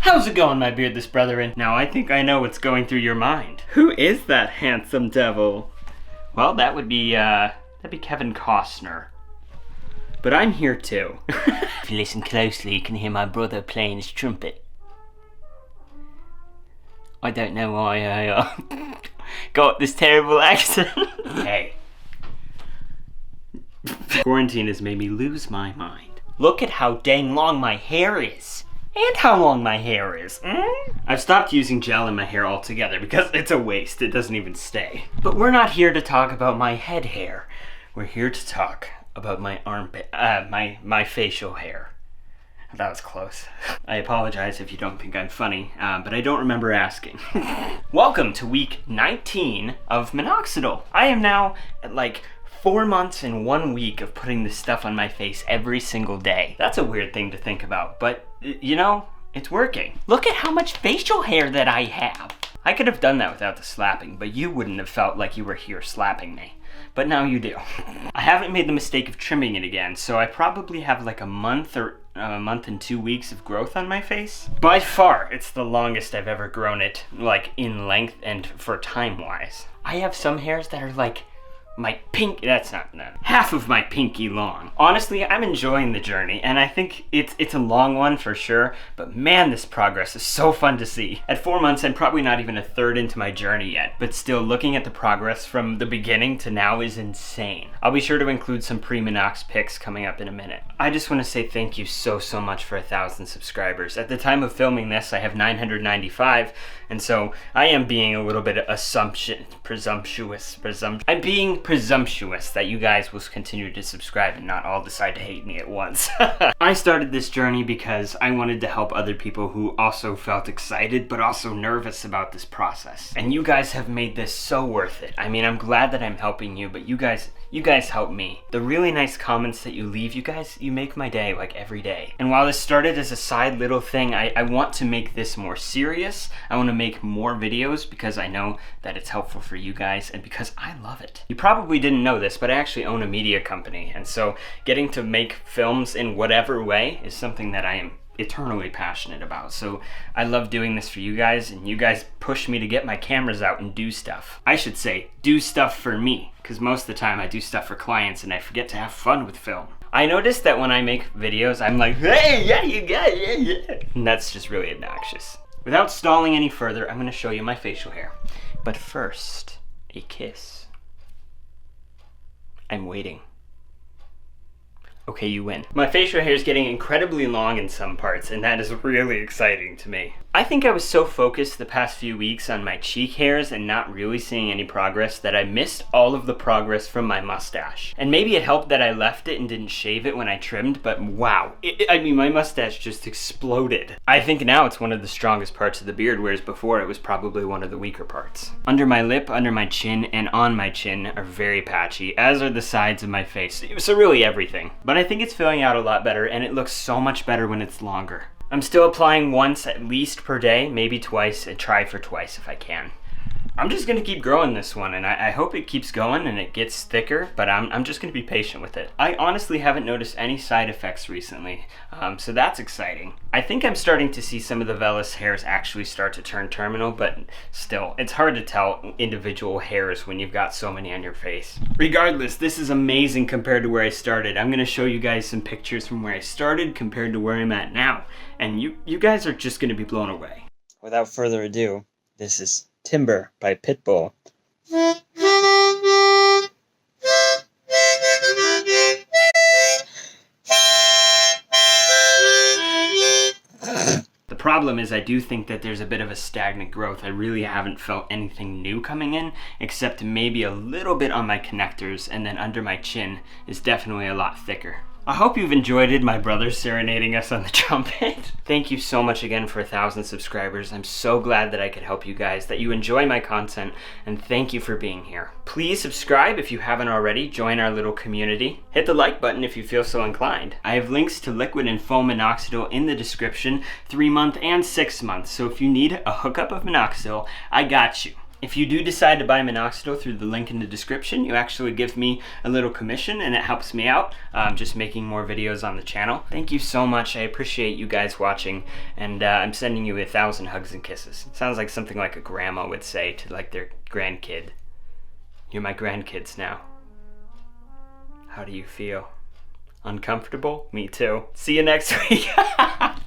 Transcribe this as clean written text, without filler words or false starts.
How's it going, my beardless brethren? Now I think I know what's going through your mind. Who is that handsome devil? Well, that'd be Kevin Costner. But I'm here too. If you listen closely, you can hear my brother playing his trumpet. I don't know why I got this terrible accent. Hey. Quarantine has made me lose my mind. Look at how dang long my hair is. And how long my hair is. I've stopped using gel in my hair altogether because it's a waste. It doesn't even stay. But we're not here to talk about my head hair. We're here to talk about my armpit, my facial hair. That was close. I apologize if you don't think I'm funny, but I don't remember asking. Welcome to week 19 of MINOXIDIL. I am now at like 4 months and 1 week of putting this stuff on my face every single day. That's a weird thing to think about, but you know, it's working. Look at how much facial hair that I have. I could have done that without the slapping, but you wouldn't have felt like you were here slapping me. But now you do. I haven't made the mistake of trimming it again, so I probably have like a month and 2 weeks of growth on my face. By far, it's the longest I've ever grown it, like in length and for time-wise. I have some hairs that are like my half of my pinky long. Honestly, I'm enjoying the journey, and I think it's a long one for sure, but man, this progress is so fun to see. At 4 months, I'm probably not even a third into my journey yet, but still looking at the progress from the beginning to now is insane. I'll be sure to include some Pre-Minox pics coming up in a minute. I just want to say thank you so much for 1,000 subscribers. At the time of filming this, I have 995, and so I am being a little bit presumptuous that you guys will continue to subscribe and not all decide to hate me at once. I started this journey because I wanted to help other people who also felt excited but also nervous about this process. And you guys have made this so worth it. I mean, I'm glad that I'm helping you, but you guys help me. The really nice comments that you leave, you make my day like every day. And while this started as a side little thing, I want to make this more serious. I want to make more videos because I know that it's helpful for you guys and because I love it. You probably didn't know this, but I actually own a media company, and so getting to make films in whatever way is something that I am eternally passionate about. So I love doing this for you guys, and you guys push me to get my cameras out and do stuff. I should say, do stuff for me, because most of the time I do stuff for clients and I forget to have fun with film. I noticed that when I make videos, I'm like, hey, yeah, you got it, yeah. And that's just really obnoxious. Without stalling any further, I'm gonna show you my facial hair. But first, a kiss. I'm waiting. Okay, you win. My facial hair is getting incredibly long in some parts, and that is really exciting to me. I think I was so focused the past few weeks on my cheek hairs and not really seeing any progress that I missed all of the progress from my mustache. And maybe it helped that I left it and didn't shave it when I trimmed, but wow. I mean, my mustache just exploded. I think now it's one of the strongest parts of the beard, whereas before it was probably one of the weaker parts. Under my lip, under my chin, and on my chin are very patchy, as are the sides of my face. So really everything. But I think it's filling out a lot better, and it looks so much better when it's longer. I'm still applying once at least per day, maybe twice, and try for twice if I can. I'm just gonna keep growing this one, and I hope it keeps going and it gets thicker, but I'm just gonna be patient with it. I honestly haven't noticed any side effects recently, so that's exciting. I think I'm starting to see some of the vellus hairs actually start to turn terminal, but still, it's hard to tell individual hairs when you've got so many on your face. Regardless, this is amazing compared to where I started. I'm gonna show you guys some pictures from where I started compared to where I'm at now, and you guys are just gonna be blown away. Without further ado, this is Timber by Pitbull. The problem is I do think that there's a bit of a stagnant growth. I really haven't felt anything new coming in, except maybe a little bit on my connectors, and then under my chin is definitely a lot thicker. I hope you've enjoyed it, my brother serenading us on the trumpet. Thank you so much again for 1,000 subscribers. I'm so glad that I could help you guys, that you enjoy my content, and thank you for being here. Please subscribe if you haven't already. Join our little community. Hit the like button if you feel so inclined. I have links to liquid and foam minoxidil in the description, 3-month and 6 months. So if you need a hookup of minoxidil, I got you. If you do decide to buy minoxidil through the link in the description, you actually give me a little commission and it helps me out, just making more videos on the channel. Thank you so much. I appreciate you guys watching, and I'm sending you 1,000 hugs and kisses. It sounds like something like a grandma would say to like their grandkid. You're my grandkids now. How do you feel? Uncomfortable? Me too. See you next week.